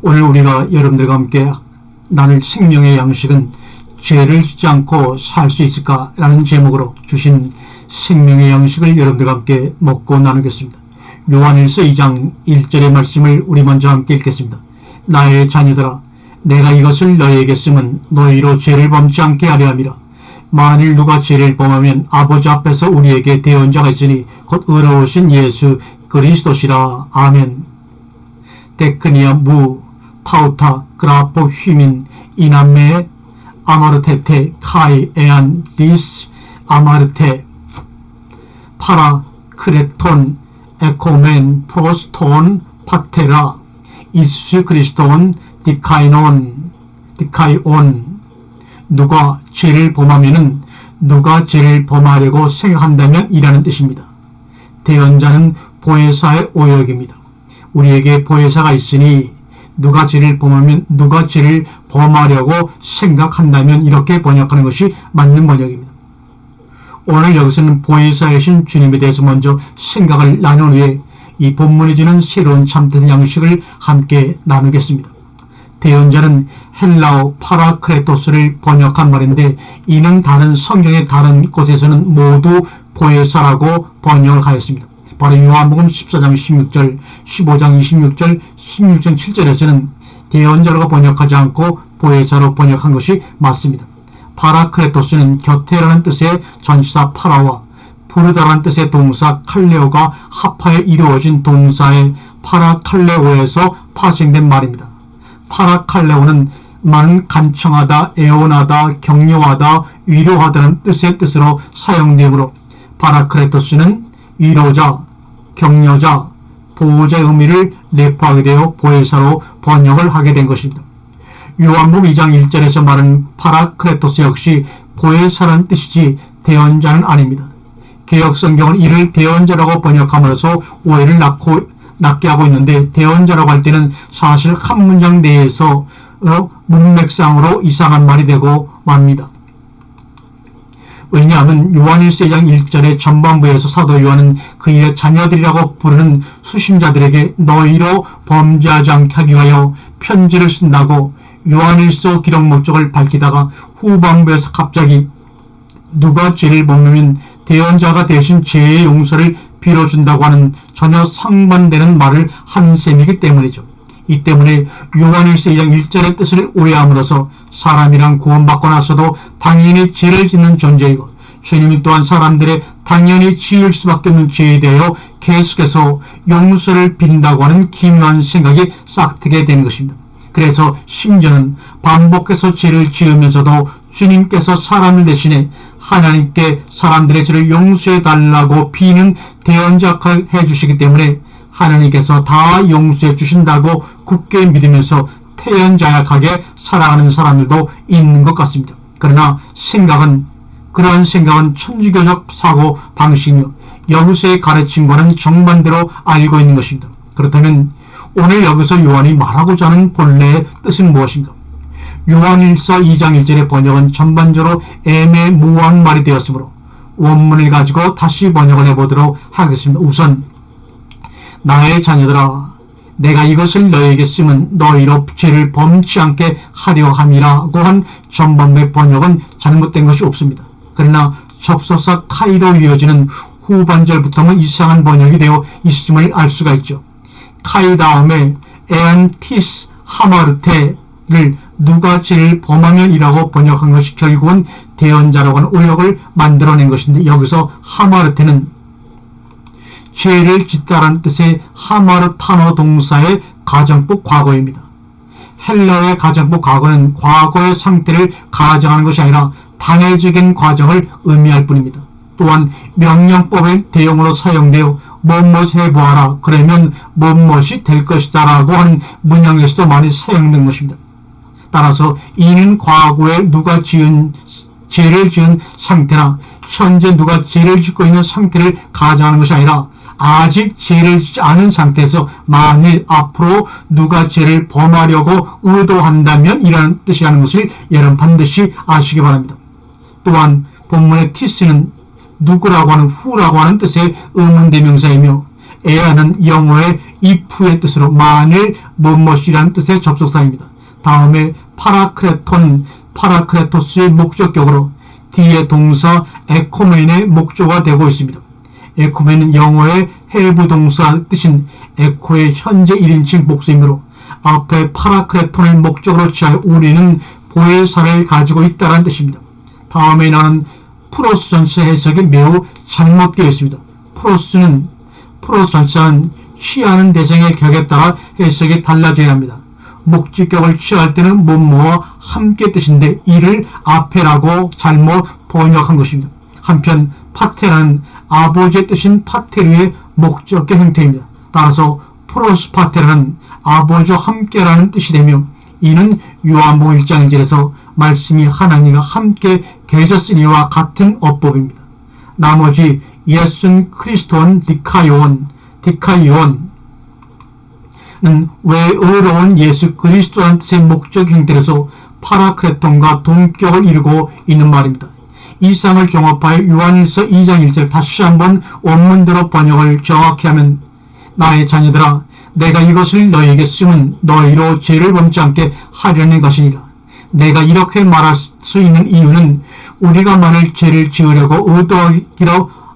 오늘 우리가 여러분들과 함께 나눌 생명의 양식은 죄를 짓지 않고 살 수 있을까? 라는 제목으로 주신 생명의 양식을 여러분들과 함께 먹고 나누겠습니다. 요한일서 2장 1절의 말씀을 우리 먼저 함께 읽겠습니다. 나의 자녀들아, 내가 이것을 너희에게 쓰면 너희로 죄를 범치 않게 하려 함이라. 만일 누가 죄를 범하면 아버지 앞에서 우리에게 대언자가 있으니 곧 의로우신 예수 그리스도시라. 아멘. 데크니아 무 타우타 그라포 휘민 이남메 아마르테테 카이 에안 디스 아마르테 파라 크레톤 에코멘 프로스톤 파테라 이수 그리스톤 디카이온. 누가 죄를 범하면은 누가 죄를 범하려고 생각한다면 이라는 뜻입니다. 대언자는 보혜사의 오역입니다. 우리에게 보혜사가 있으니 누가 죄를 범하면 누가 죄를 범하려고 생각한다면 이렇게 번역하는 것이 맞는 번역입니다. 오늘 여기서는 보혜사이신 주님에 대해서 먼저 생각을 나눈 후에 이 본문이 주는 새로운 참된 양식을 함께 나누겠습니다. 대언자는 헬라어 파라크레토스를 번역한 말인데 이는 다른 성경의 다른 곳에서는 모두 보혜사라고 번역을 하였습니다. 바로 요한복음 14장 16절, 15장 26절, 16장 7절에서는 대언자라고 번역하지 않고 보혜사로 번역한 것이 맞습니다. 파라크레토스는 곁에라는 뜻의 전치사 파라와 부르다라는 뜻의 동사 칼레오가 합하여 이루어진 동사의 파라칼레오에서 파생된 말입니다. 파라칼레오는 많은 간청하다, 애원하다, 격려하다, 위로하다는 뜻의 뜻으로 사용되므로 파라크레토스는 위로자, 격려자, 보호자의 의미를 내포하게 되어 보혜사로 번역을 하게 된 것입니다. 요한복음 2장 1절에서 말하는 파라크레토스 역시 보혜사라는 뜻이지 대언자는 아닙니다. 개역성경은 이를 대언자라고 번역함으로써 오해를 낳게 하고 있는데 대언자라고 할 때는 사실 한 문장 내에서 문맥상으로 이상한 말이 되고 맙니다. 왜냐하면 요한일서 2장 1절의 전반부에서 사도 요한은 그의 자녀들이라고 부르는 수신자들에게 너희로 범죄하지 않게 하기 위하여 편지를 쓴다고 요한일서 기록 목적을 밝히다가 후반부에서 갑자기 누가 죄를 범하면 대언자가 대신 죄의 용서를 빌어준다고 하는 전혀 상반되는 말을 한 셈이기 때문이죠. 이 때문에 요한일서 2장 1절의 뜻을 오해함으로써 사람이란 구원받고 나서도 당연히 죄를 짓는 존재이고 주님이 또한 사람들의 당연히 지을 수밖에 없는 죄에 대하여 계속해서 용서를 빈다고 하는 기묘한 생각이 싹트게 된 것입니다. 그래서 심지어는 반복해서 죄를 지으면서도 주님께서 사람을 대신해 하나님께 사람들의 죄를 용서해 달라고 비는 대언자 역할을 해주시기 때문에 하나님께서 다 용서해 주신다고 굳게 믿으면서 태연자약하게 살아가는 사람들도 있는 것 같습니다. 그러나 그러한 생각은 천주교적 사고 방식이며 여기서의 가르침과는 정반대로 알고 있는 것입니다. 그렇다면 오늘 여기서 요한이 말하고자 하는 본래의 뜻은 무엇인가? 요한일서 2장 1절의 번역은 전반적으로 애매모호한 말이 되었으므로 원문을 가지고 다시 번역을 해보도록 하겠습니다. 우선 나의 자녀들아, 내가 이것을 너희에게 쓰면 너희로 죄를 범치 않게 하려 함이라고 한 전반부의 번역은 잘못된 것이 없습니다. 그러나 접속사 카이로 이어지는 후반절부터는 이상한 번역이 되어 있음을 알 수가 있죠. 카이 다음에 에안티스 하마르테를 누가 죄를 범하면 이라고 번역한 것이 결국은 대언자라고 하는 오역을 만들어낸 것인데 여기서 하마르테는 죄를 짓다라는 뜻의 하마르타노 동사의 가정법 과거입니다. 헬라어의 가정법 과거는 과거의 상태를 가정하는 것이 아니라 당해적인 과정을 의미할 뿐입니다. 또한 명령법의 대용으로 사용되어 무엇 해보아라 그러면 무엇이 될 것이다 라고 하는 문형에서도 많이 사용된 것입니다. 따라서 이는 과거에 누가 죄를 지은 상태나 현재 누가 죄를 짓고 있는 상태를 가정하는 것이 아니라 아직 죄를 짓지 않은 상태에서 만일 앞으로 누가 죄를 범하려고 의도한다면 이라는 뜻이라는 것을 여러분 반드시 아시기 바랍니다. 또한 본문의 티스는 누구라고 하는 후라고 하는 뜻의 의문대명사이며 에아는 영어의 if의 뜻으로 만일 무엇이라는 뜻의 접속사입니다. 다음에 파라크레토는 파라크레토스의 목적격으로 뒤에 동사 에코멘의 목조가 되고 있습니다. 에코멘은 영어의 해부 동사 뜻인 에코의 현재 1인칭 복수이므로 앞에 파라크레톤을 목적으로 취하여 우리는 보혜사를 가지고 있다는 뜻입니다. 다음에 나는 프로스 전체 해석이 매우 잘못되어 있습니다. 프로스 전체는 취하는 대상의 격에 따라 해석이 달라져야 합니다. 목적격을 취할 때는 뭐뭐와 함께 뜻인데 이를 앞에라고 잘못 번역한 것입니다. 한편 파테라는 아버지의 뜻인 파테르의 목적격 형태입니다. 따라서 프로스파테라는 아버지와 함께라는 뜻이 되며 이는 요한복음 1장 1절에서 말씀이 하나님과 함께 계셨으니와 같은 어법입니다. 나머지 예순 크리스토는 디카요원은 왜 의로운 예수 그리스도라는 뜻의 목적 형태로서 파라크레톤과 동격을 이루고 있는 말입니다. 이 쌍을 종합하여 요한일서 2장 1절 다시 한번 원문대로 번역을 정확히 하면 나의 자녀들아 내가 이것을 너희에게 쓰면 너희로 죄를 범치 않게 하려는 것이니라. 내가 이렇게 말할 수 있는 이유는 우리가 만일 죄를 지으려고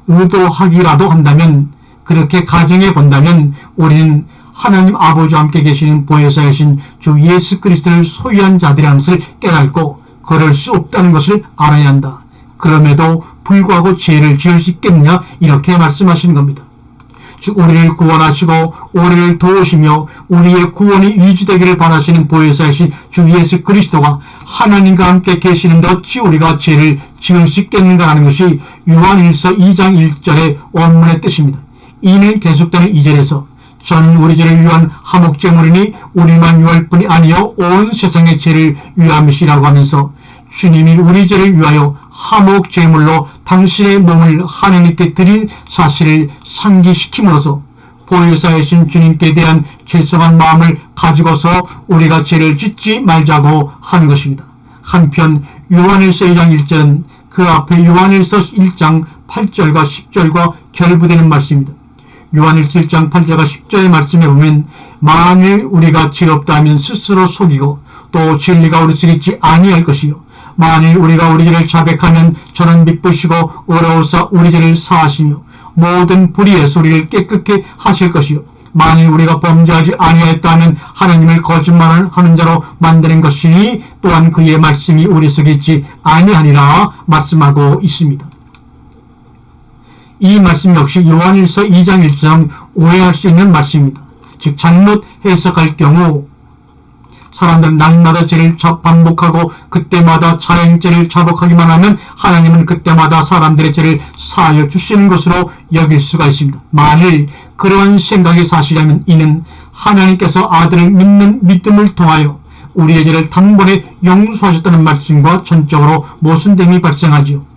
의도하기라도 한다면 그렇게 가정해 본다면 우리는 하나님 아버지와 함께 계시는 보혜사이신 주 예수 그리스도를 소유한 자들이라는 것을 깨닫고 그럴 수 없다는 것을 알아야 한다. 그럼에도 불구하고 죄를 지을 수 있겠느냐 이렇게 말씀하시는 겁니다. 즉 우리를 구원하시고 우리를 도우시며 우리의 구원이 유지되기를 바라시는 보혜사이신 주 예수 그리스도가 하나님과 함께 계시는데 어찌 우리가 죄를 지을 수 있겠는가 하는 것이 요한일서 2장 1절의 원문의 뜻입니다. 이는 계속되는 2절에서 저는 우리 죄를 위한 화목제물이니 우리만 위할 뿐이 아니요 온 세상의 죄를 위함이시라고 하면서 주님이 우리 죄를 위하여 화목제물로 당신의 몸을 하나님께 드린 사실을 상기시킴으로써 보혜사이신 주님께 대한 죄송한 마음을 가지고서 우리가 죄를 짓지 말자고 하는 것입니다. 한편 요한일서 2장 1절은 그 앞에 요한일서 1장 8절과 10절과 결부되는 말씀입니다. 요한일서 1장 8절과 10절의 말씀에 보면 만일 우리가 죄 없다 하면 스스로 속이고 또 진리가 우리 속에 있지 아니할 것이요 만일 우리가 우리 죄를 자백하면 저는 미쁘시고 의로우사 우리 죄를 사하시며 모든 불의에서 우리를 깨끗게 하실 것이요 만일 우리가 범죄하지 아니하였다 하면 하나님을 거짓말하는 자로 만드는 것이니 또한 그의 말씀이 우리 속에 있지 아니하니라 말씀하고 있습니다. 이 말씀 역시 요한일서 2장 1장 오해할 수 있는 말씀입니다. 즉 잘못 해석할 경우 사람들은 날마다 죄를 반복하고 그때마다 자행죄를 자복하기만 하면 하나님은 그때마다 사람들의 죄를 사하여 주시는 것으로 여길 수가 있습니다. 만일 그러한 생각이 사실이라면 이는 하나님께서 아들을 믿는 믿음을 통하여 우리의 죄를 단번에 용서하셨다는 말씀과 전적으로 모순됨이 발생하지요.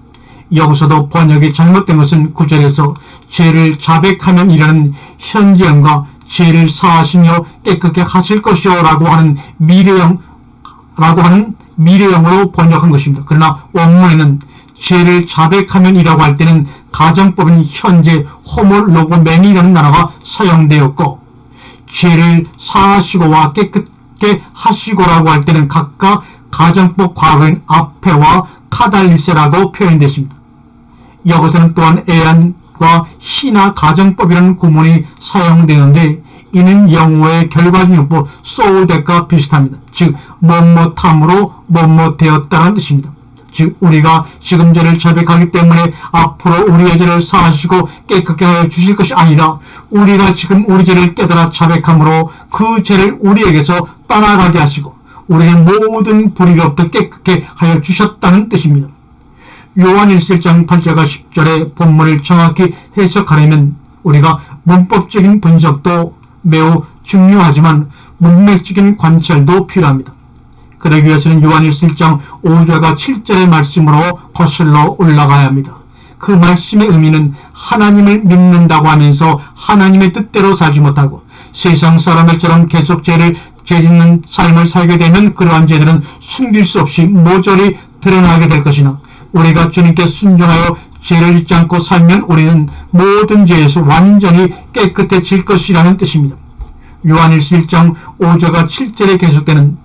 여기서도 번역이 잘못된 것은 9절에서 죄를 자백하면 이라는 현재형과 죄를 사하시며 깨끗게 하실 것이요 라고 하는 미래형으로 번역한 것입니다. 그러나 원문에는 죄를 자백하면 이라고 할 때는 가정법인 현재 호몰로고맨이라는 단어가 사용되었고 죄를 사하시고와 깨끗게 하시고라고 할 때는 각각 가정법 과거인 앞에와 카달리세라고 표현됐습니다. 여기서는 또한 애안과 희나 가정법이라는 구문이 사용되는데 이는 영어의 결과적용법 소우댓과 비슷합니다. 즉 뭐뭐함으로 뭐뭐되었다는 뜻입니다. 즉 우리가 지금 죄를 자백하기 때문에 앞으로 우리의 죄를 사하시고 깨끗게 하여 주실 것이 아니라 우리가 지금 우리 죄를 깨달아 자백함으로 그 죄를 우리에게서 떠나가게 하시고 우리의 모든 불의로부터 깨끗게 하여 주셨다는 뜻입니다. 요한일서 1장 8절과 10절의 본문을 정확히 해석하려면 우리가 문법적인 분석도 매우 중요하지만 문맥적인 관찰도 필요합니다. 그러기 위해서는 요한일서 1장 5절과 7절의 말씀으로 거슬러 올라가야 합니다. 그 말씀의 의미는 하나님을 믿는다고 하면서 하나님의 뜻대로 살지 못하고 세상 사람들처럼 계속 죄 짓는 삶을 살게 되면 그러한 죄들은 숨길 수 없이 모조리 드러나게 될 것이나 우리가 주님께 순종하여 죄를 짓지 않고 살면 우리는 모든 죄에서 완전히 깨끗해질 것이라는 뜻입니다. 요한일서 1장 5절과 7절에 계속되는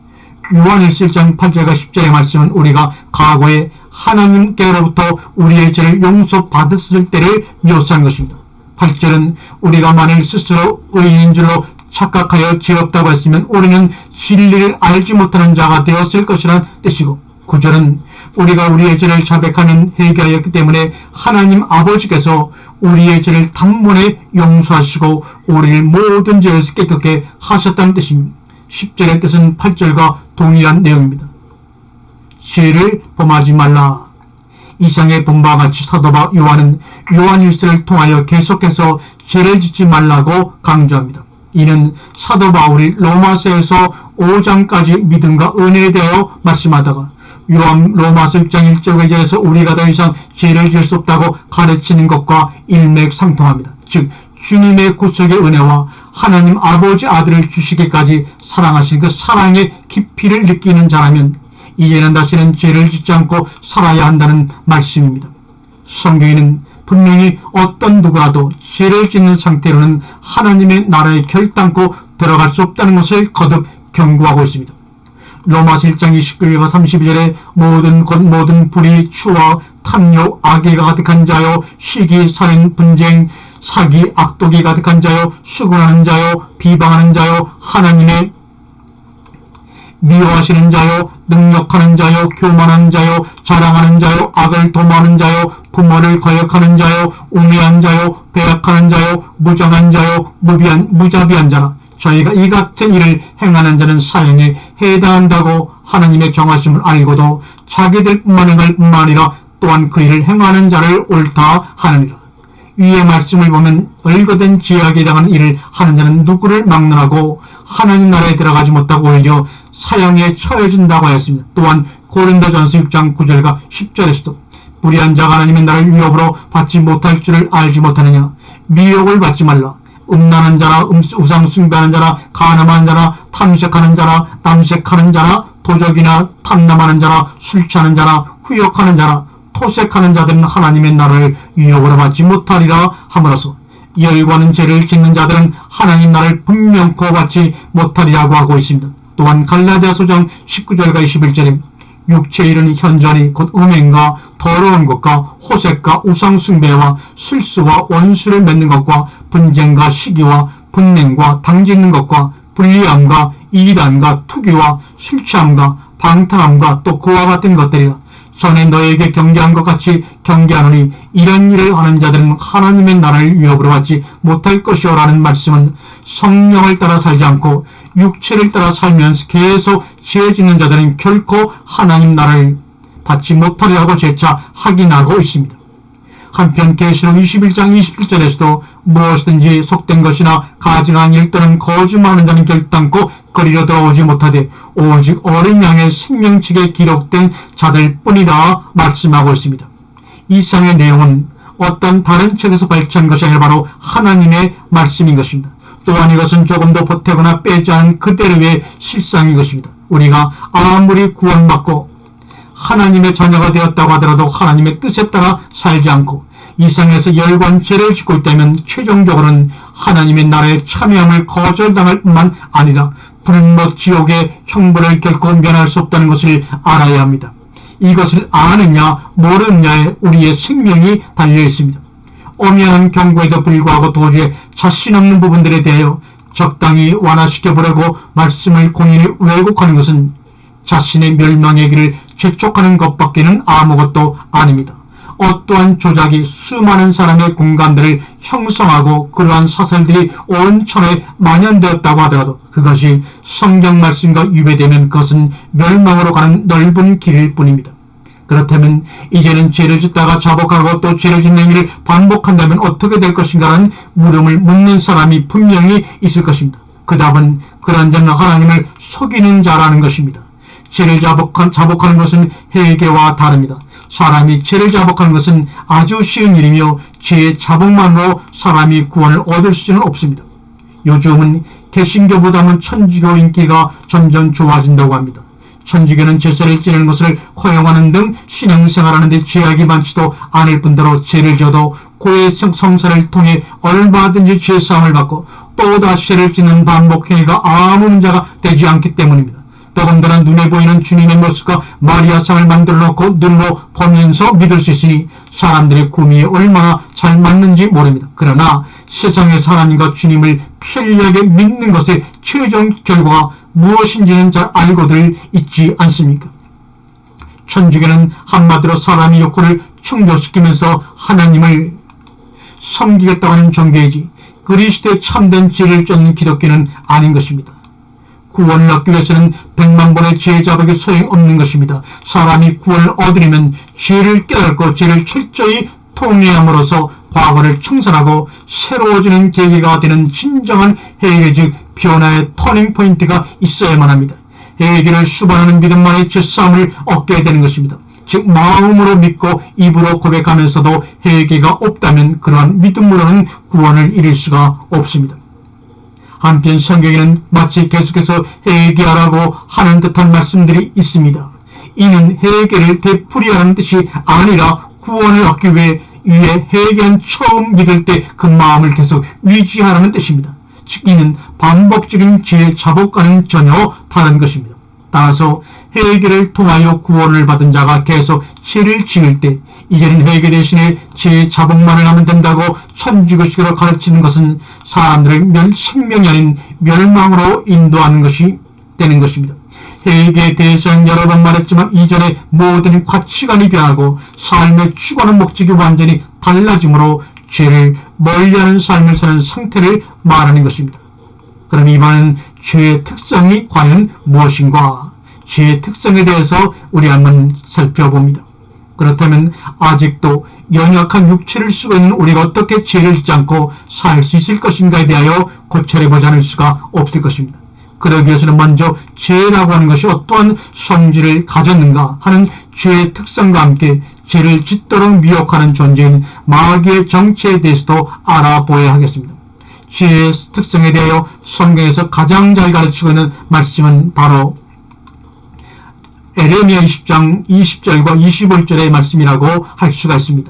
요한일서 1장 8절과 10절의 말씀은 우리가 과거에 하나님께로부터 우리의 죄를 용서받았을 때를 묘사한 것입니다. 8절은 우리가 만일 스스로 의인인 줄로 착각하여 죄 없다고 했으면 우리는 진리를 알지 못하는 자가 되었을 것이라는 뜻이고, 9절은 우리가 우리의 죄를 자백하면 회개하였기 때문에 하나님 아버지께서 우리의 죄를 단번에 용서하시고 우리를 모든 죄에서 깨끗게 하셨다는 뜻입니다. 10절의 뜻은 8절과 동일한 내용입니다. 죄를 범하지 말라. 이상의 본바와 같이 사도 요한은 요한일서를 통하여 계속해서 죄를 짓지 말라고 강조합니다. 이는 사도 바울이 로마서에서 5장까지 믿음과 은혜에 대하여 말씀하다가 로마서 6장 1절과 2절에서 우리가 더 이상 죄를 지을 수 없다고 가르치는 것과 일맥상통합니다. 즉 주님의 구속의 은혜와 하나님 아버지 아들을 주시기까지 사랑하신 그 사랑의 깊이를 느끼는 자라면 이제는 다시는 죄를 짓지 않고 살아야 한다는 말씀입니다. 성경에는 분명히 어떤 누구라도 죄를 짓는 상태로는 하나님의 나라에 결단코 들어갈 수 없다는 것을 거듭 경고하고 있습니다. 로마서 1장 29절과 32절에 모든 불의, 추와 탐욕, 악의가 가득한 자요, 시기, 살인, 분쟁, 사기, 악독이 가득한 자요, 수군하는 자요, 비방하는 자요, 하나님의 미워하시는 자요, 능력하는 자요, 교만한 자요, 자랑하는 자요, 악을 도모하는 자요, 부모를 거역하는 자요, 우매한 자요, 배약하는 자요, 무정한 자요, 무자비한 자라. 저희가 이 같은 일을 행하는 자는 사형에 해당한다고 하나님의 정하심을 알고도 자기들뿐만 행할 뿐만 아니라 또한 그 일을 행하는 자를 옳다 하느니라. 위의 말씀을 보면 얼거든 죄악에 해당하는 일을 하는 자는 누구를 막론하고 하나님 나라에 들어가지 못하고 오히려 사형에 처해진다고 하였습니다. 또한 고린도전서 6장 9절과 10절에서도 불의한 자가 하나님의 나라를 위협으로 받지 못할 줄을 알지 못하느냐. 미혹을 받지 말라. 음란한 자라, 우상 숭배하는 자라, 간음하는 자라, 탐색하는 자라, 남색하는 자라, 도적이나 탐남하는 자라, 술 취하는 자라, 후욕하는 자라, 토색하는 자들은 하나님의 나라를 위협으로 받지 못하리라 함으로써 열과는 죄를 짓는 자들은 하나님 나라를 분명코 받지 못하리라고 하고 있습니다. 또한 갈라디아서 5장 19절과 21절에 육체의 일은 현전히 곧 음행과 더러운 것과 호색과 우상숭배와 술수와 원수를 맺는 것과 분쟁과 시기와 분냉과 당짓는 것과 불리함과 이단과 투기와 술취함과 방탕함과 또 그와 같은 것들이라. 전에 너에게 경계한 것 같이 경계하노니 이런 일을 하는 자들은 하나님의 나라를 위협으로 받지 못할 것이오라는 말씀은 성령을 따라 살지 않고 육체를 따라 살면서 계속 죄 짓는 자들은 결코 하나님 나라를 받지 못하리라고 재차 확인하고 있습니다. 한편 계시록 21장 27절에서도 무엇이든지 속된 것이나 가증한 일 또는 거짓말하는 자는 결단코 거리로 들어오지 못하되 오직 어린 양의 생명책에 기록된 자들 뿐이라 말씀하고 있습니다. 이상의 내용은 어떤 다른 책에서 발췌한 것이 아니라 바로 하나님의 말씀인 것입니다. 또한 이것은 조금도 보태거나 빼지 않은 그대로의 실상인 것입니다. 우리가 아무리 구원받고 하나님의 자녀가 되었다고 하더라도 하나님의 뜻에 따라 살지 않고 이 세상에서 열관 죄를 짓고 있다면 최종적으로는 하나님의 나라에 참여함을 거절당할 뿐만 아니라 불못 지옥의 형벌을 결코 면할 수 없다는 것을 알아야 합니다. 이것을 아느냐 모르느냐에 우리의 생명이 달려 있습니다. 엄연한 경고에도 불구하고 도저히 자신 없는 부분들에 대하여 적당히 완화시켜보려고 말씀을 공인히 왜곡하는 것은 자신의 멸망의 길을 재촉하는 것밖에는 아무것도 아닙니다. 어떠한 조작이 수많은 사람의 공간들을 형성하고 그러한 사설들이 온 천하에 만연되었다고 하더라도 그것이 성경 말씀과 위배되면 그것은 멸망으로 가는 넓은 길일 뿐입니다. 그렇다면 이제는 죄를 짓다가 자복하고 또 죄를 짓는 일을 반복한다면 어떻게 될 것인가라는 물음을 묻는 사람이 분명히 있을 것입니다. 그 답은 그런 자는 하나님을 속이는 자라는 것입니다. 죄를 자복하는 것은 회개와 다릅니다. 사람이 죄를 자복하는 것은 아주 쉬운 일이며 죄의 자복만으로 사람이 구원을 얻을 수는 없습니다. 요즘은 개신교보다는 천주교 인기가 점점 좋아진다고 합니다. 천주교는 제사를 지내는 것을 허용하는 등 신앙생활하는 데 제약이 많지도 않을 뿐더러 죄를 지어도 고해 성사를 통해 얼마든지 죄사함을 받고 또다시 죄를 짓는 반복 행위가 아무 문제가 되지 않기 때문입니다. 더군다나 눈에 보이는 주님의 모습과 마리아상을 만들어 놓고 눈으로 보면서 믿을 수 있으니 사람들의 구미에 얼마나 잘 맞는지 모릅니다. 그러나 세상에서 하나님과 주님을 편리하게 믿는 것의 최종 결과가 무엇인지는 잘 알고들 있지 않습니까? 천주교는 한마디로 사람의 욕구를 충족시키면서 하나님을 섬기겠다고 하는 종교이지 그리스도의 참된 죄를 쫓는 기독교는 아닌 것입니다. 구원을 얻기 위해서는 100만 번의 죄 자복이 소용없는 것입니다. 사람이 구원을 얻으려면 죄를 깨닫고 죄를 철저히 통회함으로써 과거를 청산하고 새로워지는 계기가 되는 진정한 회개 즉 변화의 터닝포인트가 있어야만 합니다. 회개를 수반하는 믿음만의 죄사함을 얻게 되는 것입니다. 즉 마음으로 믿고 입으로 고백하면서도 회개가 없다면 그러한 믿음으로는 구원을 이룰 수가 없습니다. 한편 성경에는 마치 계속해서 회개하라고 하는 듯한 말씀들이 있습니다. 이는 회개를 되풀이하는 뜻이 아니라 구원을 얻기 위해 회개한 처음 믿을 때 그 마음을 계속 유지하라는 뜻입니다. 즉 이는 반복적인 죄 자복과는 전혀 다른 것입니다. 따라서 회개를 통하여 구원을 받은 자가 계속 죄를 지을 때 이제는 회개 대신에 죄 자복만을 하면 된다고 천주교식으로 가르치는 것은 사람들을 생명이 아닌 멸망으로 인도하는 것이 되는 것입니다. 회개에 대해서는 여러 번 말했지만 이전에 모든 가치관이 변하고 삶의 추구하는 목적이 완전히 달라지므로 죄를 멀리하는 삶을 사는 상태를 말하는 것입니다. 그럼 이번은 죄의 특성이 과연 무엇인가? 죄의 특성에 대해서 우리 한번 살펴봅니다. 그렇다면 아직도 연약한 육체를 쓰고 있는 우리가 어떻게 죄를 짓지 않고 살 수 있을 것인가에 대하여 고찰해보지 않을 수가 없을 것입니다. 그러기 위해서는 먼저 죄라고 하는 것이 어떠한 성질을 가졌는가 하는 죄의 특성과 함께 죄를 짓도록 미혹하는 존재인 마귀의 정체에 대해서도 알아보아야 하겠습니다. 죄의 특성에 대하여 성경에서 가장 잘 가르치고 있는 말씀은 바로 에레미야 20장 20절과 21절의 말씀이라고 할 수가 있습니다.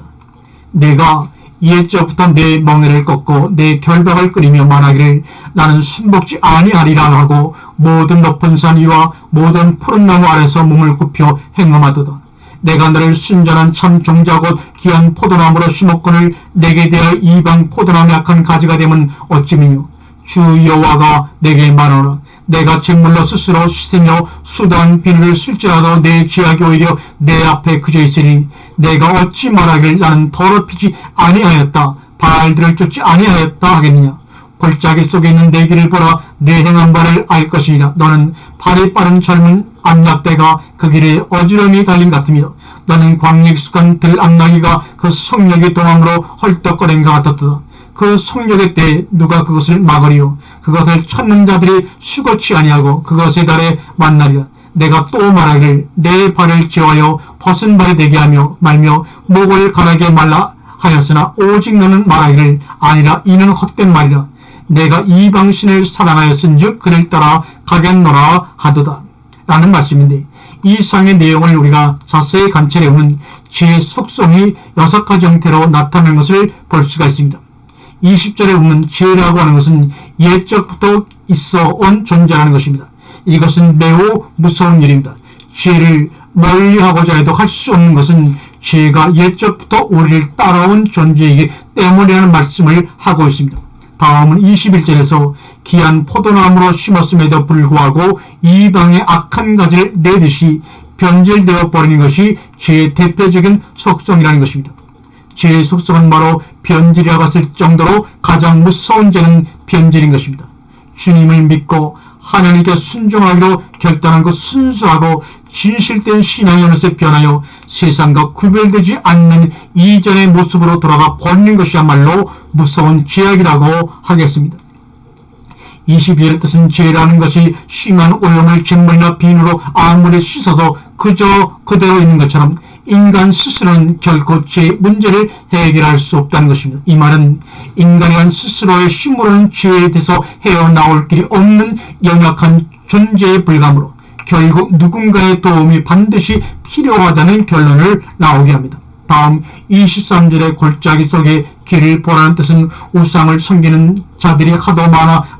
내가 옛적부터 내 멍에를 꺾고 내 결박을 끓이며 말하기를 나는 순복지 아니하리라 하고 모든 높은 산 위와 모든 푸른 나무 아래서 몸을 굽혀 행함하도다. 내가 너를 순전한 참 종자 곧 귀한 포도나무로 심었거늘 내게 대하여 이방 포도나무 약한 가지가 되면 어찌미뇨. 주 여호와가 내게 말하노라. 내가 쟁물로 스스로 씻으며 수단 비누를 쓸지라도 내 죄악이 오히려 내 앞에 그저 있으니 내가 어찌 말하길 나는 더럽히지 아니하였다. 바알들을 쫓지 아니하였다 하겠느냐. 골짜기 속에 있는 내 길을 보라. 내 행한 바를 알 것이니라. 너는 발이 빠른 젊은 암낙대가 그 길에 어지럼이 달린 같으며 너는 광야에 익숙한 들 암나기가 그 속력의 동함으로 헐떡거린 것 같았도다. 그 속력의 때에 누가 그것을 막으리요. 그것을 찾는 자들이 수고치 아니하고 그것에 달에 만나리라. 내가 또 말하기를 내 발을 제어하여 벗은 발이 되게 하며 말며 목을 가라게 말라 하였으나 오직 너는 말하기를 아니라 이는 헛된 말이라. 내가 이방신을 사랑하였은즉 그를 따라 가겠노라 하도다 라는 말씀인데 이 상의 내용을 우리가 자세히 관찰해보면 죄의 속성이 6가지 형태로 나타나는 것을 볼 수가 있습니다. 20절에 보면 죄라고 하는 것은 옛적부터 있어 온 존재라는 것입니다. 이것은 매우 무서운 일입니다. 죄를 멀리하고자 해도 할 수 없는 것은 죄가 옛적부터 우리를 따라온 존재이기 때문이라는 말씀을 하고 있습니다. 다음은 21절에서 귀한 포도나무로 심었음에도 불구하고 이방의 악한 가지를 내듯이 변질되어 버리는 것이 죄의 대표적인 속성이라는 것입니다. 죄의 속성은 바로 변질이라고 했을 정도로 가장 무서운 죄는 변질인 것입니다. 주님을 믿고 하나님께 순종하기로 결단한 그 순수하고 진실된 신앙이 어느새 변하여 세상과 구별되지 않는 이전의 모습으로 돌아가 버리는 것이야말로 무서운 죄악이라고 하겠습니다. 22절의 뜻은 죄라는 것이 심한 오염을 잿물이나 비누로 아무리 씻어도 그저 그대로 있는 것처럼 인간 스스로는 결코 죄의 문제를 해결할 수 없다는 것입니다. 이 말은 인간이 스스로의 힘으로는 죄에 대해서 헤어나올 길이 없는 연약한 존재에 불과하므로 결국 누군가의 도움이 반드시 필요하다는 결론을 나오게 합니다. 다음 23절의 골짜기 속에 길을 보라는 뜻은 우상을 섬기는 자들이 하도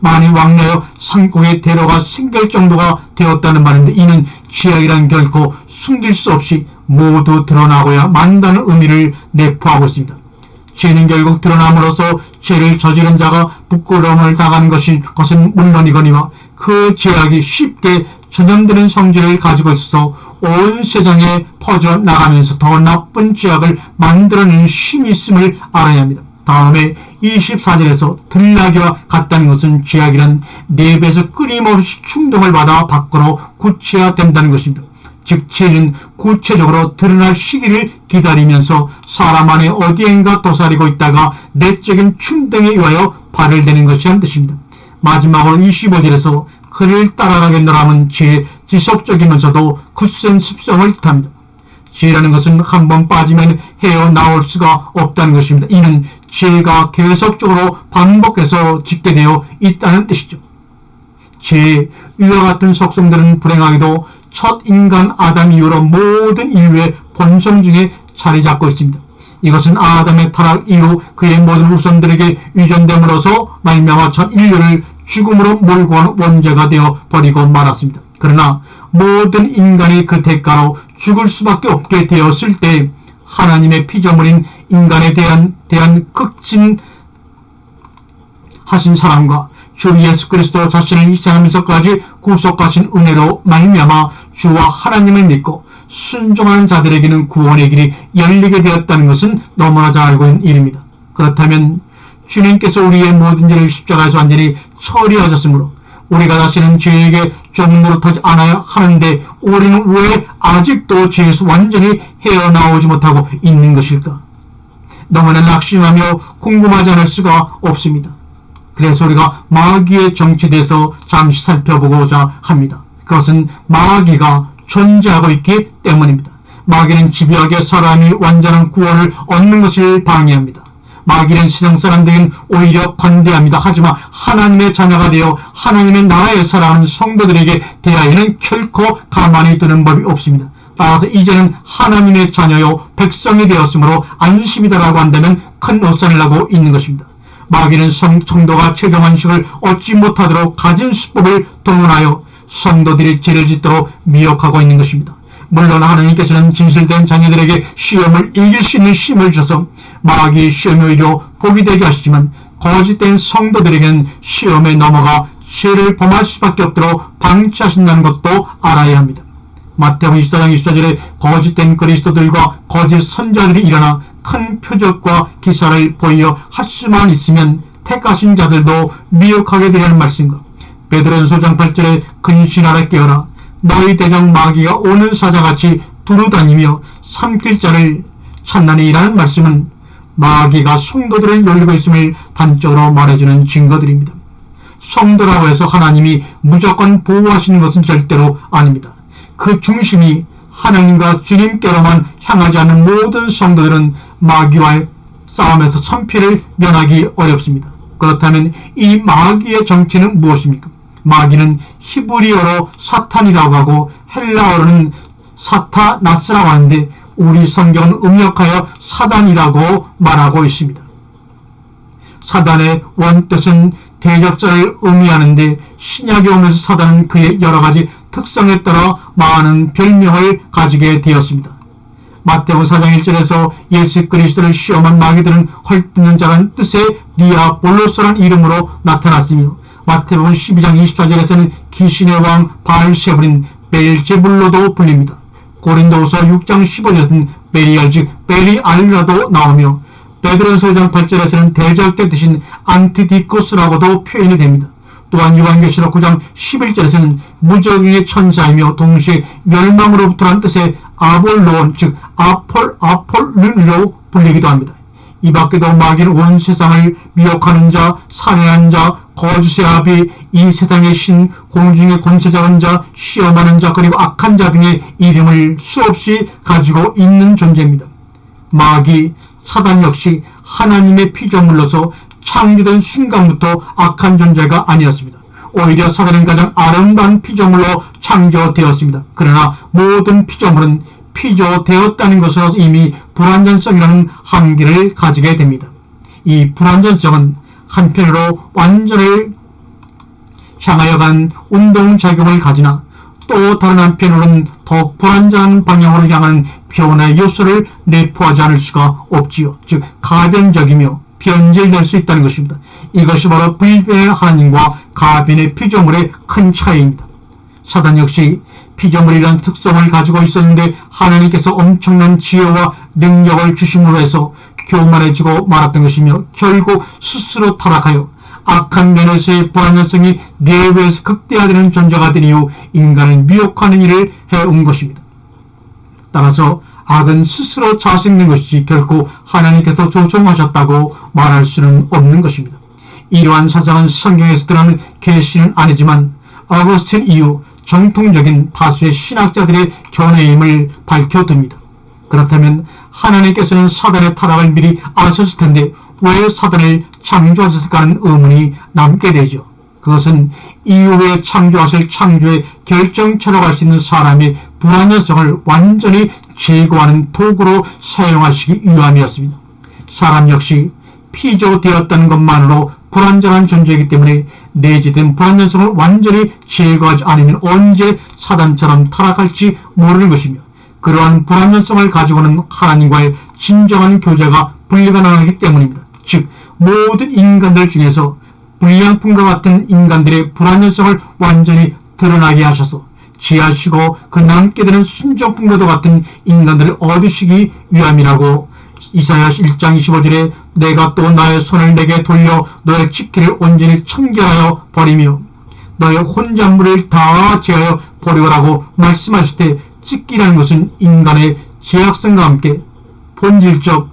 많이 왕래하여 상공에 대로가 생길 정도가 되었다는 말인데, 이는 죄악이란 결코 숨길 수 없이 모두 드러나고야 만다는 의미를 내포하고 있습니다. 죄는 결국 드러남으로써 죄를 저지른 자가 부끄러움을 당하는 것은 물론이거니와 그 죄악이 쉽게 전염되는 성질을 가지고 있어서 온 세상에 퍼져나가면서 더 나쁜 죄악을 만들어내는 힘이 있음을 알아야 합니다. 다음에 24절에서 들나귀와 같다는 것은 죄악이란 내부에서 끊임없이 충동을 받아 밖으로 구체화된다는 것입니다. 즉 죄는 구체적으로 드러날 시기를 기다리면서 사람 안에 어디엔가 도사리고 있다가 내적인 충동에 의하여 발현되는 것이란 뜻입니다. 마지막으로 25절에서 그를 따라가겠노라면 죄의 지속적이면서도 굳센 습성을 뜻합니다. 죄라는 것은 한번 빠지면 헤어나올 수가 없다는 것입니다. 이는 죄가 계속적으로 반복해서 짓게 되어 있다는 뜻이죠. 죄의 위와 같은 속성들은 불행하게도 첫 인간 아담 이후로 모든 인류의 본성 중에 자리 잡고 있습니다. 이것은 아담의 타락 이후 그의 모든 후손들에게 유전됨으로써 말미암아 전 인류를 죽음으로 몰고 간 원죄가 되어 버리고 말았습니다. 그러나 모든 인간이 그 대가로 죽을 수밖에 없게 되었을 때 하나님의 피조물인 인간에 대한 극진하신 사랑과 주 예수 그리스도 자신을 희생하면서까지 구속하신 은혜로 말미암아 주와 하나님을 믿고 순종하는 자들에게는 구원의 길이 열리게 되었다는 것은 너무나 잘 알고 있는 일입니다. 그렇다면 주님께서 우리의 모든 죄를 십자가에서 완전히 처리하셨으므로 우리가 다시는 죄에게 좀 노릇하지 않아야 하는데 우리는 왜 아직도 죄에서 완전히 헤어나오지 못하고 있는 것일까? 너무나 낙심하며 궁금하지 않을 수가 없습니다. 그래서 우리가 마귀의 정치에 대해서 잠시 살펴보고자 합니다. 그것은 마귀가 존재하고 있기 때문입니다. 마귀는 집요하게 사람이 완전한 구원을 얻는 것을 방해합니다. 마귀는 세상 사람들은 오히려 관대합니다. 하지만 하나님의 자녀가 되어 하나님의 나라에 살아가는 성도들에게 대하여는 결코 가만히 두는 법이 없습니다. 따라서 이제는 하나님의 자녀요 백성이 되었으므로 안심이다라고 한다면 큰 오산을 나고 있는 것입니다. 마귀는 성도가 최종 안식을 얻지 못하도록 가진 수법을 동원하여 성도들이 죄를 짓도록 미혹하고 있는 것입니다. 물론 하나님께서는 진실된 자녀들에게 시험을 이길 수 있는 힘을 주셔서 마귀의 시험이 오히려 복이 되게 하시지만 거짓된 성도들에게는 시험에 넘어가 죄를 범할 수밖에 없도록 방치하신다는 것도 알아야 합니다. 마태복음 24장 24절에 거짓된 그리스도들과 거짓 선자들이 일어나 큰 표적과 기사를 보이어 할 수만 있으면 택하신 자들도 미혹하게 되는 말씀과 베드로전서 5장 8절에 근신하라 깨어라 너희 대장 마귀가 오는 사자같이 두루다니며 삼킬 자를 찾나니라는 말씀은 마귀가 성도들을 놀리고 있음을 단적으로 말해주는 증거들입니다. 성도라고 해서 하나님이 무조건 보호하시는 것은 절대로 아닙니다. 그 중심이 하나님과 주님께로만 향하지 않는 모든 성도들은 마귀와의 싸움에서 천피를 면하기 어렵습니다. 그렇다면 이 마귀의 정체는 무엇입니까? 마귀는 히브리어로 사탄이라고 하고 헬라어로는 사타나스라고 하는데 우리 성경은 음력하여 사단이라고 말하고 있습니다. 사단의 원뜻은 대적자를 의미하는데 신약에 오면서 사단은 그의 여러가지 특성에 따라 많은 별명을 가지게 되었습니다. 마태복음 4장 1절에서 예수 그리스도를 시험한 마귀들은 헐뜯는 자라는 뜻의 디아볼로스라는 이름으로 나타났으며 마태복음 12장 24절에서는 귀신의 왕 바알세불인 벨제불로도 불립니다. 고린도후서 6장 15절에서는 베리알 즉 베리알라도 나오며 베드로전서 5장 8절에서는 대적자 대신 안티디코스라고도 표현이 됩니다. 또한 요한계시록 9장 11절에서는 무적행의 천사이며 동시에 멸망으로부터라는 뜻의 아볼로온 즉 아폴룬으로 불리기도 합니다. 이 밖에도 마귀는 온 세상을 미혹하는 자, 살해하는 자, 거짓의 아비, 이 세상의 신, 공중의 권세 잡은 자, 시험하는 자, 그리고 악한 자 등의 이름을 수없이 가지고 있는 존재입니다. 마귀, 사단 역시 하나님의 피조물로서 창조된 순간부터 악한 존재가 아니었습니다. 오히려 사단은 가장 아름다운 피조물로 창조되었습니다. 그러나 모든 피조물은 피조되었다는 것으로 이미 불완전성이라는 한계를 가지게 됩니다. 이 불완전성은 한편으로 완전을 향하여 간 운동작용을 가지나 또 다른 한편으로는 더욱 불완전한 방향으로 향한 변화의 요소를 내포하지 않을 수가 없지요. 즉 가변적이며 변질될 수 있다는 것입니다. 이것이 바로 불변의 하나님과 가변의 피조물의 큰 차이입니다. 사단 역시 피조물이란 특성을 가지고 있었는데 하나님께서 엄청난 지혜와 능력을 주심으로 해서 교만해지고 말았던 것이며 결국 스스로 타락하여 악한 면에서의 불완전성이 내외에서 극대화되는 존재가 된 이후 인간을 미혹하는 일을 해온 것입니다. 따라서 악은 스스로 자생된 것이지 결코 하나님께서 조종하셨다고 말할 수는 없는 것입니다. 이러한 사상은 성경에서 드러나는 계시는 아니지만 어거스틴 이후 정통적인 다수의 신학자들의 견해임을 밝혀둡니다. 그렇다면 하나님께서는 사단의 타락을 미리 아셨을 텐데 왜 사단을 창조하셨을까 하는 의문이 남게 되죠. 그것은 이후에 창조하실 창조의 결정체로 갈 수 있는 사람의 불완전성을 완전히 제거하는 도구로 사용하시기 위함이었습니다. 사람 역시 피조되었다는 것만으로 불완전한 존재이기 때문에 내재된 불완전성을 완전히 제거하지 않으면 언제 사단처럼 타락할지 모르는 것이며 그러한 불완전성을 가지고는 하나님과의 진정한 교제가 불가능하기 때문입니다. 즉 모든 인간들 중에서 불량품과 같은 인간들의 불완전성을 완전히 드러나게 하셔서 지하시고 그 남게 되는 순종품과도 같은 인간들을 얻으시기 위함이라고 이사야 1장 25절에 내가 또 나의 손을 내게 돌려 너의 집기를 온전히 청결하여 버리며 너의 혼잣물을 다 제하여 버리고라고 말씀하실 때 찢기라는 것은 인간의 죄악성과 함께 본질적인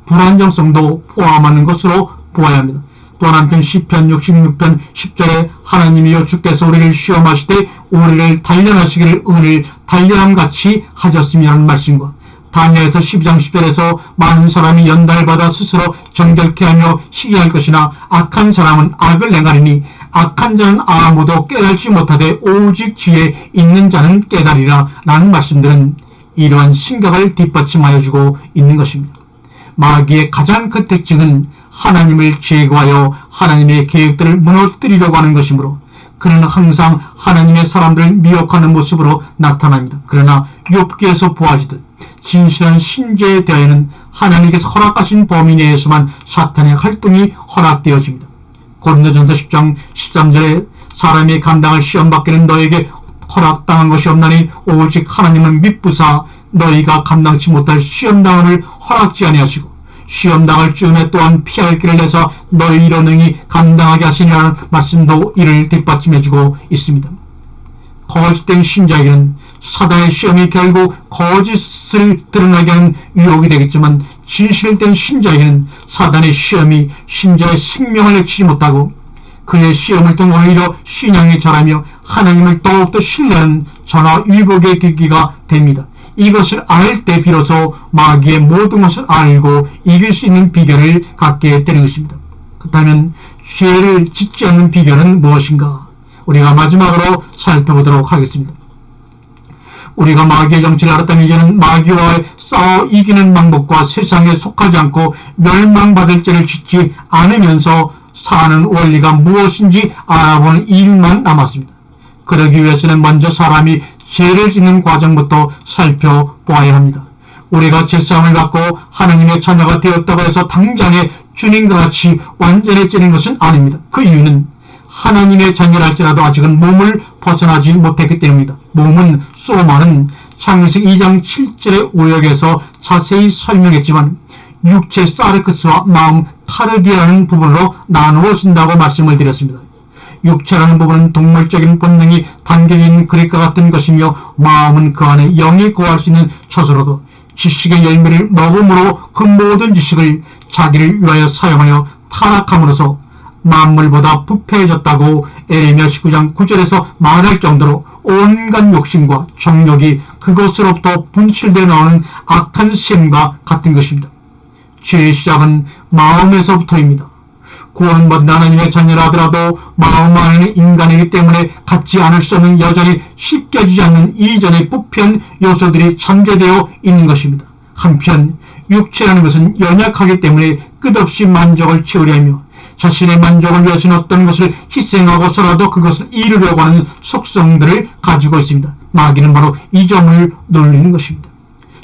불안정성도 포함하는 것으로 보아야 합니다. 또한 한편 시편 66편 10절에 하나님이여 주께서 우리를 시험하실 때 우리를 단련하시기를 은을 단련함같이 하셨으면 말씀과 다니엘서 12장 10절에서 많은 사람이 연달받아 스스로 정결케 하며 시기할 것이나 악한 사람은 악을 행하리니 악한 자는 아무도 깨달지 못하되 오직 지혜 있는 자는 깨달으리라 라는 말씀들은 이러한 심각을 뒷받침하여 주고 있는 것입니다. 마귀의 가장 큰 특징은 하나님을 제거하여 하나님의 계획들을 무너뜨리려고 하는 것이므로 그는 항상 하나님의 사람들을 미혹하는 모습으로 나타납니다. 그러나 욥기에서 보아지듯 진실한 신자에 대하여는 하나님께서 허락하신 범위 내에서만 사탄의 활동이 허락되어집니다. 고린도전서 10장 13절에 사람이 감당할 시험받기는 너에게 허락당한 것이 없나니 오직 하나님은 미쁘사 너희가 감당치 못할 시험당함을 허락지 아니하시고 시험당할 즈음에 또한 피할 길을 내사 너희로 능히 감당하게 하시니라는 말씀도 이를 뒷받침해주고 있습니다. 거짓된 신자에게는 사단의 시험이 결국 거짓을 드러나게 하는 유혹이 되겠지만 진실된 신자에게는 사단의 시험이 신자의 생명을 해치지 못하고 그의 시험을 통해 오히려 신앙이 자라며 하나님을 더욱더 신뢰하는 전화위복의 계기가 됩니다. 이것을 알 때 비로소 마귀의 모든 것을 알고 이길 수 있는 비결을 갖게 되는 것입니다. 그렇다면 죄를 짓지 않는 비결은 무엇인가? 우리가 마지막으로 살펴보도록 하겠습니다. 우리가 마귀의 정치를 알았다면 이제는 마귀와 싸워 이기는 방법과 세상에 속하지 않고 멸망받을 죄를 짓지 않으면서 사는 원리가 무엇인지 알아보는 일만 남았습니다. 그러기 위해서는 먼저 사람이 죄를 짓는 과정부터 살펴보아야 합니다. 우리가 죄사함을 받고 하나님의 자녀가 되었다고 해서 당장에 주님과 같이 완전해지는 것은 아닙니다. 그 이유는 하나님의 자녀랄지라도 아직은 몸을 벗어나지 못했기 때문입니다. 몸은 소마는 창세기 2장 7절의 오역에서 자세히 설명했지만 육체 사르크스와 마음 카르디아라는 부분으로 나누어진다고 말씀을 드렸습니다. 육체라는 부분은 동물적인 본능이 담겨있는 그릇과 같은 것이며 마음은 그 안에 영이 거할 수 있는 처소로도 지식의 열매를 먹음으로 그 모든 지식을 자기를 위하여 사용하여 타락함으로써 만물보다 부패해졌다고 에레미야 19장 9절에서 말할 정도로 온갖 욕심과 정욕이 그것으로부터 분출되어 나오는 악한 셈과 같은 것입니다. 죄의 시작은 마음에서부터입니다. 구원받은 하나님의 자녀라 하더라도 마음 안에는 인간이기 때문에 갖지 않을 수 없는 여전히 씻겨지지 않는 이전의 부패한 요소들이 잠재되어 있는 것입니다. 한편 육체라는 것은 연약하기 때문에 끝없이 만족을 채우려 하며 자신의 만족을 위해서는 어떤 것을 희생하고서라도 그것을 이루려고 하는 속성들을 가지고 있습니다. 마귀는 바로 이 점을 놀리는 것입니다.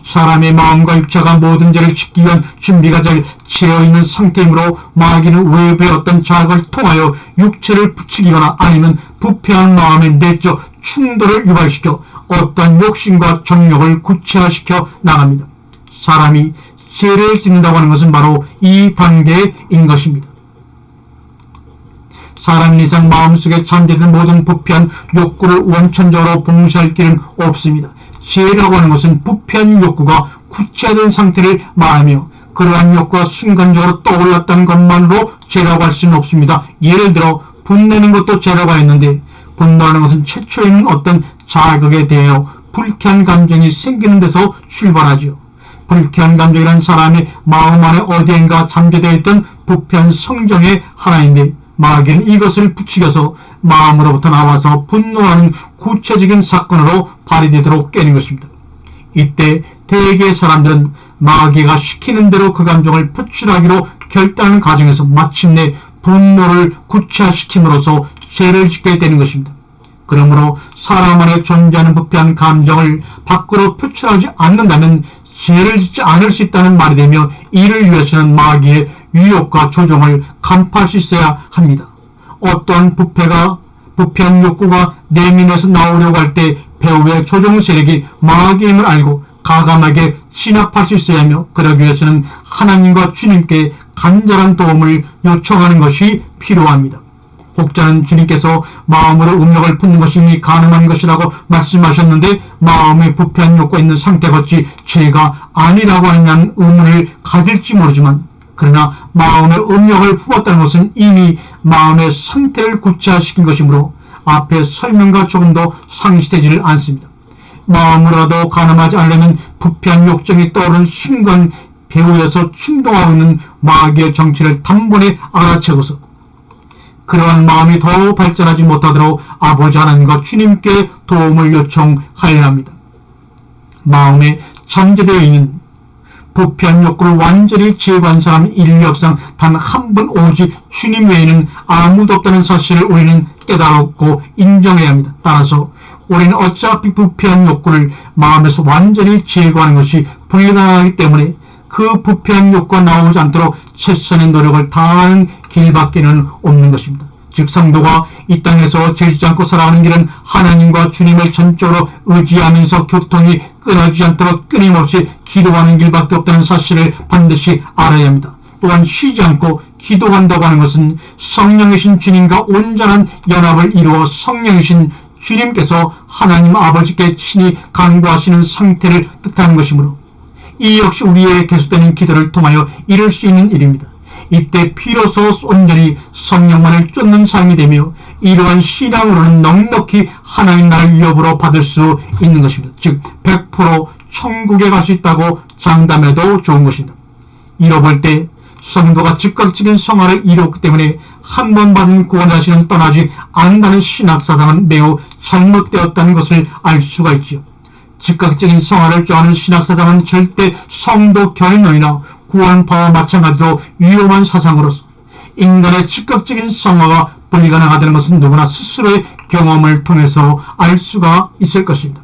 사람의 마음과 육체가 모든 죄를 짓기 위한 준비가 잘 되어있는 상태이므로 마귀는 외부의 어떤 자극을 통하여 육체를 부추기거나 아니면 부패한 마음의 내적 충돌을 유발시켜 어떤 욕심과 정욕을 구체화시켜 나갑니다. 사람이 죄를 짓는다고 하는 것은 바로 이 단계인 것입니다. 사람 이상 마음속에 잠재된 모든 부패한 욕구를 원천적으로 봉쇄할 길은 없습니다. 죄라고 하는 것은 부패한 욕구가 구체화된 상태를 말하며 그러한 욕구가 순간적으로 떠올랐다는 것만으로 죄라고 할 수는 없습니다. 예를 들어 분내는 것도 죄라고 했는데 분노하는 것은 최초에 있는 어떤 자극에 대하여 불쾌한 감정이 생기는 데서 출발하지요. 불쾌한 감정이란 사람의 마음 안에 어디엔가 잠재되어 있던 부패한 성정의 하나인데 마귀는 이것을 부추겨서 마음으로부터 나와서 분노하는 구체적인 사건으로 발휘되도록 깨는 것입니다. 이때 대개의 사람들은 마귀가 시키는 대로 그 감정을 표출하기로 결단하는 과정에서 마침내 분노를 구체화시킴으로써 죄를 짓게 되는 것입니다. 그러므로 사람 안에 존재하는 부패한 감정을 밖으로 표출하지 않는다면 죄를 짓지 않을 수 있다는 말이 되며 이를 위해서는 마귀의 유혹과 조종을 간파할 수 있어야 합니다. 어떠한 부패한 욕구가 내면에서 나오려고 할 때 배후의 조종 세력이 마귀임을 알고 가감하게 진압할 수 있어야 하며 그러기 위해서는 하나님과 주님께 간절한 도움을 요청하는 것이 필요합니다. 혹자는 주님께서 마음으로 음욕을 품는 것이 이미 가능한 것이라고 말씀하셨는데 마음에 부패한 욕구가 있는 상태가 어찌 죄가 아니라고 하느냐는 의문을 가질지 모르지만 그러나 마음의 음욕을 품었다는 것은 이미 마음의 상태를 구체화시킨 것이므로 앞에 설명과 조금도 상시되지를 않습니다. 마음으로라도 가늠하지 않으려면 부패한 욕정이 떠오르는 순간 배후에서 충동하고 있는 마귀의 정체를 단번에 알아채고서 그러한 마음이 더 발전하지 못하도록 아버지 하나님과 주님께 도움을 요청하여야 합니다. 마음에 잠재되어 있는 부패한 욕구를 완전히 제거한 사람 인력상 단 한 분 오직 주님 외에는 아무도 없다는 사실을 우리는 깨달았고 인정해야 합니다. 따라서 우리는 어차피 부패한 욕구를 마음에서 완전히 제거하는 것이 불가능하기 때문에 그 부패한 욕구가 나오지 않도록 최선의 노력을 다하는 길밖에는 없는 것입니다. 즉 성도가 이 땅에서 죄짓지 않고 살아가는 길은 하나님과 주님을 전적으로 의지하면서 교통이 끊어지지 않도록 끊임없이 기도하는 길밖에 없다는 사실을 반드시 알아야 합니다. 또한 쉬지 않고 기도한다고 하는 것은 성령이신 주님과 온전한 연합을 이루어 성령이신 주님께서 하나님 아버지께 친히 간구하시는 상태를 뜻하는 것이므로 이 역시 우리의 계속되는 기도를 통하여 이룰 수 있는 일입니다. 이때 비로소 온전히 성령만을 쫓는 삶이 되며 이러한 신앙으로는 넉넉히 하나님 나라를 위협으로 받을 수 있는 것입니다. 즉 100% 천국에 갈 수 있다고 장담해도 좋은 것입니다. 잃어볼 때 성도가 즉각적인 성화를 이뤘기 때문에 한 번 받은 구원하시는 떠나지 않는다는 신학사상은 매우 잘못되었다는 것을 알 수가 있지요. 즉각적인 성화를 좋아하는 신학사상은 절대 성도 견인론이나 구원파와 마찬가지로 위험한 사상으로서 인간의 즉각적인 성화가 불가능하다는 것은 누구나 스스로의 경험을 통해서 알 수가 있을 것입니다.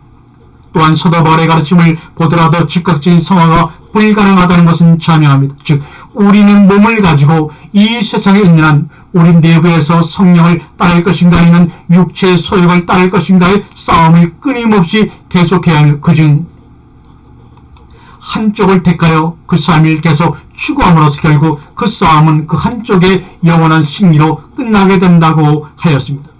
또한 사도 바울의 가르침을 보더라도 즉각적인 성화가 불가능하다는 것은 자명합니다. 즉 우리는 몸을 가지고 이 세상에 있는 한 우리 내부에서 성령을 따를 것인가 아니면 육체의 소욕을 따를 것인가의 싸움을 끊임없이 계속해야 하며 그중 한쪽을 택하여 그 삶을 계속 추구함으로써 결국 그 싸움은 그 한쪽의 영원한 승리로 끝나게 된다고 하였습니다.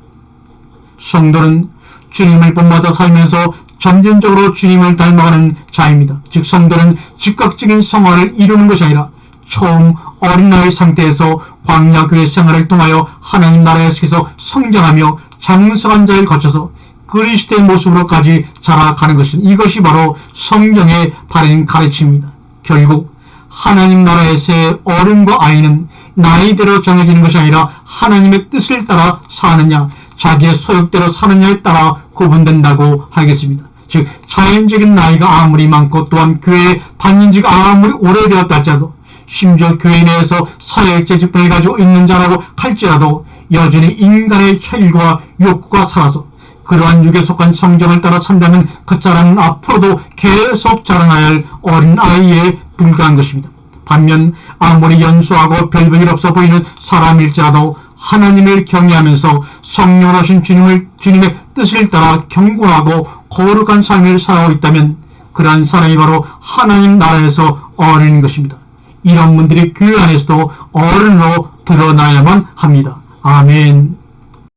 성도는 주님을 본받아 살면서 점진적으로 주님을 닮아가는 자입니다. 즉 성도는 즉각적인 성화를 이루는 것이 아니라 처음 어린아이 상태에서 광야 교회 생활을 통하여 하나님 나라에 계속 성장하며 장성한 자를 거쳐서 그리스도의 모습으로까지 자라가는 것은 이것이 바로 성경의 바른 가르침입니다. 결국 하나님 나라에서의 어른과 아이는 나이대로 정해지는 것이 아니라 하나님의 뜻을 따라 사느냐, 자기의 소욕대로 사느냐에 따라 구분된다고 하겠습니다. 즉 자연적인 나이가 아무리 많고 또한 교회에 다닌 지가 아무리 오래되었다 할지라도, 심지어 교회 내에서 사회적 직분을 가지고 있는 자라고 할지라도 여전히 인간의 혈과 욕구가 살아서 그러한 육에 속한 성정을 따라 산다면 그 사람은 앞으로도 계속 자라나야 할 어린 아이에 불과한 것입니다. 반면 아무리 연소하고 별 볼일 없어 보이는 사람일지라도 하나님을 경외하면서 성령으로 오신 주님의 뜻을 따라 경건하고 거룩한 삶을 살아오고 있다면 그러한 사람이 바로 하나님 나라에서 어른인 것입니다. 이런 분들이 교회 안에서도 어른으로 드러나야만 합니다. 아멘.